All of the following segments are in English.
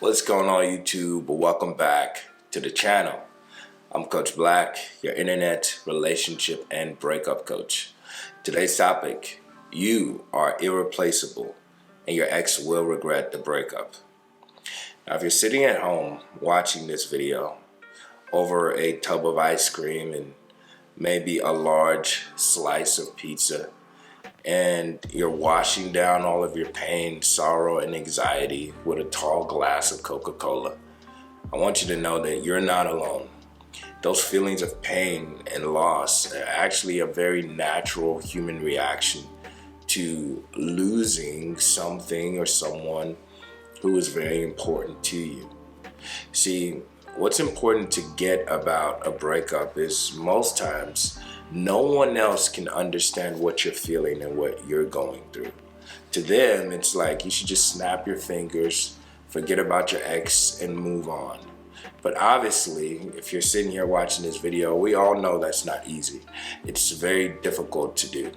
What's going on, YouTube? Welcome back to the channel. I'm Coach Black, your internet relationship and breakup coach. Today's topic: you are irreplaceable and your ex will regret the breakup. Now, if you're sitting at home watching this video over a tub of ice cream and maybe a large slice of pizza, and you're washing down all of your pain, sorrow, and anxiety with a tall glass of Coca-Cola, I want you to know that you're not alone. Those feelings of pain and loss are actually a very natural human reaction to losing something or someone who is very important to you. See, what's important to get about a breakup is most times no one else can understand what you're feeling and what you're going through. To them, it's like you should just snap your fingers, forget about your ex, and move on. But obviously, if you're sitting here watching this video, we all know that's not easy. It's very difficult to do.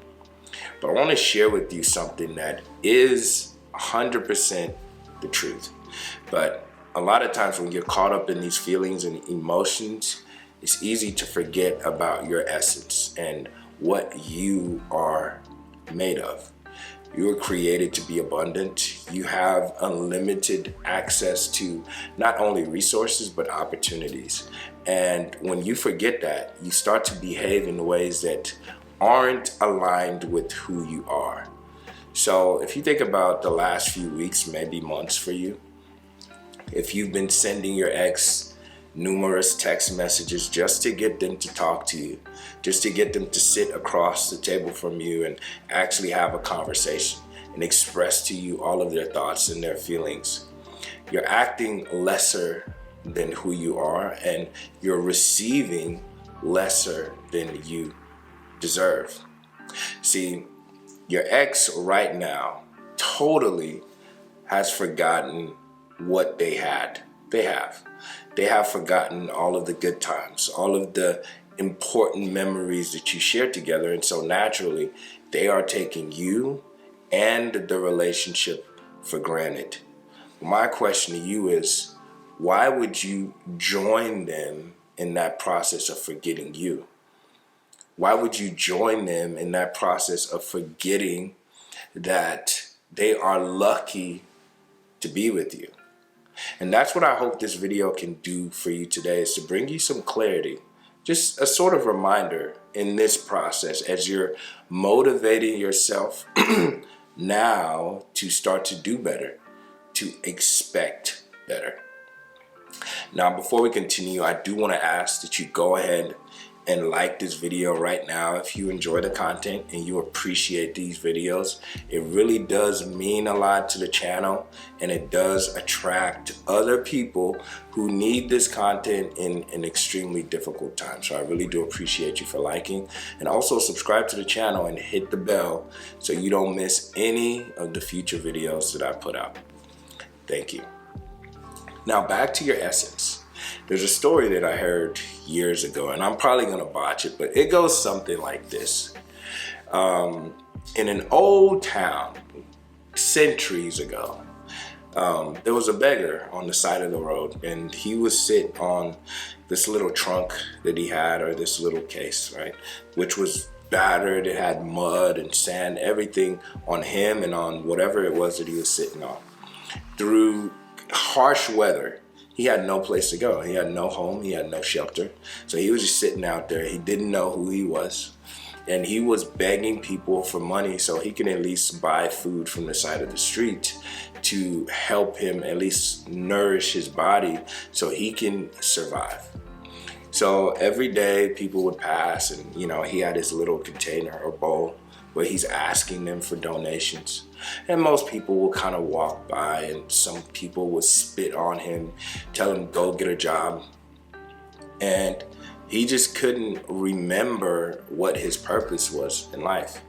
But I want to share with you something that is 100% the truth. But a lot of times when you're caught up in these feelings and emotions, it's easy to forget about your essence and what you are made of. You were created to be abundant. You have unlimited access to not only resources, but opportunities. And when you forget that, you start to behave in ways that aren't aligned with who you are. So if you think about the last few weeks, maybe months for you, if you've been sending your ex numerous text messages just to get them to talk to you, just to get them to sit across the table from you and actually have a conversation and express to you all of their thoughts and their feelings, you're acting lesser than who you are, and you're receiving lesser than you deserve. See, your ex right now totally has forgotten what they had. They have forgotten all of the good times, all of the important memories that you shared together. And so naturally, they are taking you and the relationship for granted. My question to you is, why would you join them in that process of forgetting you? Why would you join them in that process of forgetting that they are lucky to be with you? And that's what I hope this video can do for you today, is to bring you some clarity, just a sort of reminder in this process as you're motivating yourself now to start to do better, to expect better. Now, before we continue, I do want to ask that you go ahead and like this video right now if you enjoy the content and you appreciate these videos. It really does mean a lot to the channel, and it does attract other people who need this content in an extremely difficult time. So I really do appreciate you for liking, and also subscribe to the channel and hit the bell so you don't miss any of the future videos that I put out. Thank you. Now back to your essence. There's a story that I heard years ago, and I'm probably going to botch it, but it goes something like this. In an old town, centuries ago, there was a beggar on the side of the road, and he was sitting on this little trunk that he had, or this little case, right, which was battered. It had mud and sand, everything on him and on whatever it was that he was sitting on. Through harsh weather, he had no place to go. He had no home. He had no shelter. So he was just sitting out there. He didn't know who he was. And he was begging people for money so he can at least buy food from the side of the street to help him at least nourish his body so he can survive. So every day people would pass, and he had his little container or bowl where he's asking them for donations. And most people will kind of walk by, and some people would spit on him, tell him go get a job. And he just couldn't remember what his purpose was in life.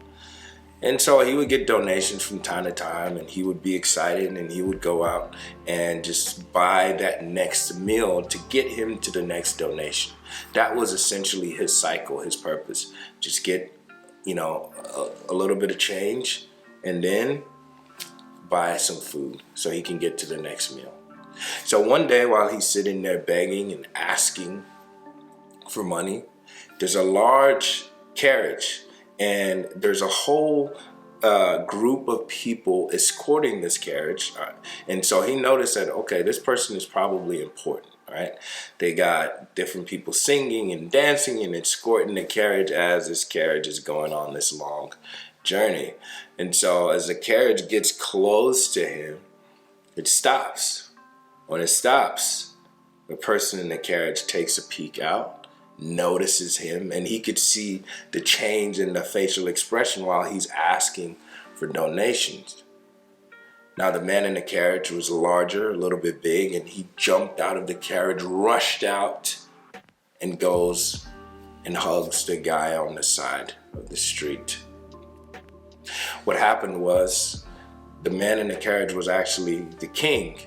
And so he would get donations from time to time, and he would be excited, and he would go out and just buy that next meal to get him to the next donation. That was essentially his cycle, his purpose. Just get, a little bit of change, and then buy some food so he can get to the next meal. So one day while he's sitting there begging and asking for money, there's a large carriage and there's a whole group of people escorting this carriage. And so he noticed that, okay, this person is probably important, right? They got different people singing and dancing and escorting the carriage as this carriage is going on this long journey. And so as the carriage gets close to him, it stops. When it stops, the person in the carriage takes a peek out, notices him, and he could see the change in the facial expression while he's asking for donations. Now the man in the carriage was larger, a little bit big, and he jumped out of the carriage, rushed out, and goes and hugs the guy on the side of the street. What happened was the man in the carriage was actually the king,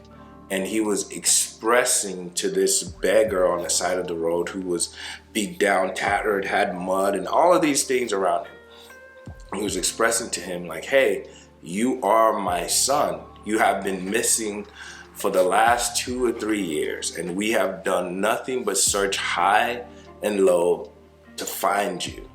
and he was expressing to this beggar on the side of the road who was beat down, tattered, had mud, and all of these things around him. He was expressing to him like, hey, you are my son. You have been missing for the last 2 or 3 years, and we have done nothing but search high and low to find you.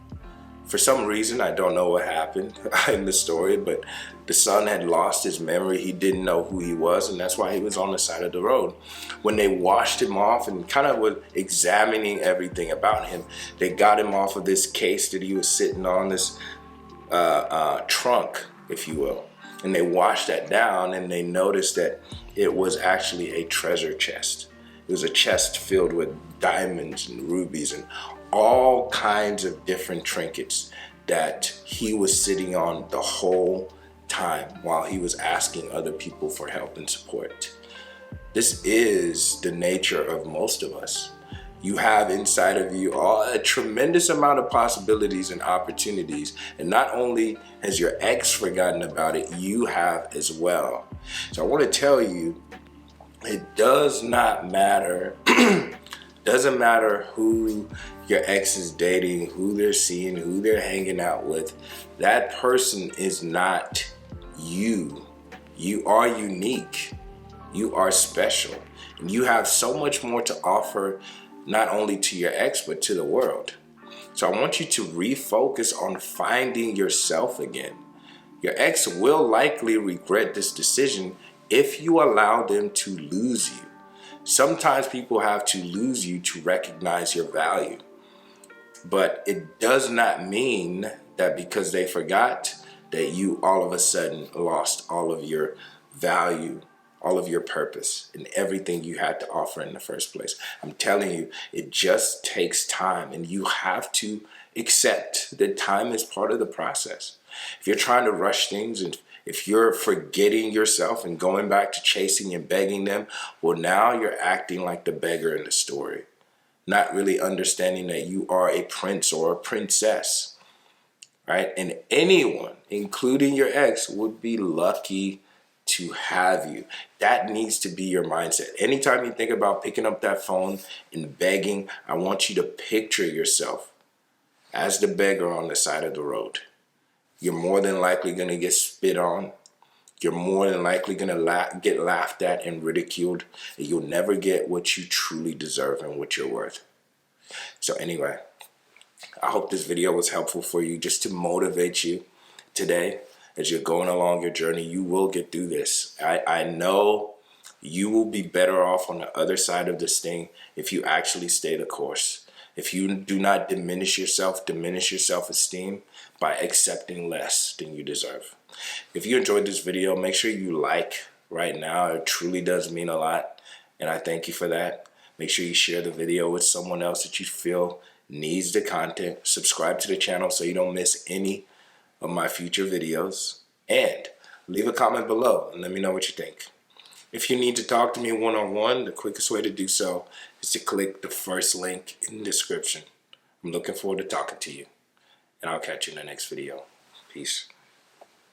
For some reason, I don't know what happened in the story, but the son had lost his memory. He didn't know who he was, and that's why he was on the side of the road. When they washed him off and kind of were examining everything about him, they got him off of this case that he was sitting on, this trunk, if you will. And they washed that down, and they noticed that it was actually a treasure chest. It was a chest filled with diamonds and rubies and all kinds of different trinkets that he was sitting on the whole time while he was asking other people for help and support. This is the nature of most of us. You have inside of you a tremendous amount of possibilities and opportunities, and not only has your ex forgotten about it, you have as well. So I want to tell you, it does not matter doesn't matter who your ex is dating, who they're seeing, who they're hanging out with. That person is not you. You are unique. You are special. And you have so much more to offer, not only to your ex, but to the world. So I want you to refocus on finding yourself again. Your ex will likely regret this decision if you allow them to lose you. Sometimes people have to lose you to recognize your value. But it does not mean that because they forgot that you all of a sudden lost all of your value, all of your purpose, and everything you had to offer in the first place. I'm telling you, it just takes time, and you have to accept that time is part of the process. If you're trying to rush things, and if you're forgetting yourself and going back to chasing and begging them, well, now you're acting like the beggar in the story, not really understanding that you are a prince or a princess, right? And anyone, including your ex, would be lucky to have you. That needs to be your mindset. Anytime you think about picking up that phone and begging, I want you to picture yourself as the beggar on the side of the road. You're more than likely going to get spit on. You're more than likely going to get laughed at and ridiculed. And you'll never get what you truly deserve and what you're worth. So anyway, I hope this video was helpful for you, just to motivate you today as you're going along your journey. You will get through this. I know you will be better off on the other side of this thing if you actually stay the course. If you do not diminish your self-esteem by accepting less than you deserve. If you enjoyed this video, make sure you like right now. It truly does mean a lot, and I thank you for that. Make sure you share the video with someone else that you feel needs the content. Subscribe to the channel so you don't miss any of my future videos. And leave a comment below and let me know what you think. If you need to talk to me one-on-one, the quickest way to do so is to click the first link in the description. I'm looking forward to talking to you, and I'll catch you in the next video. Peace.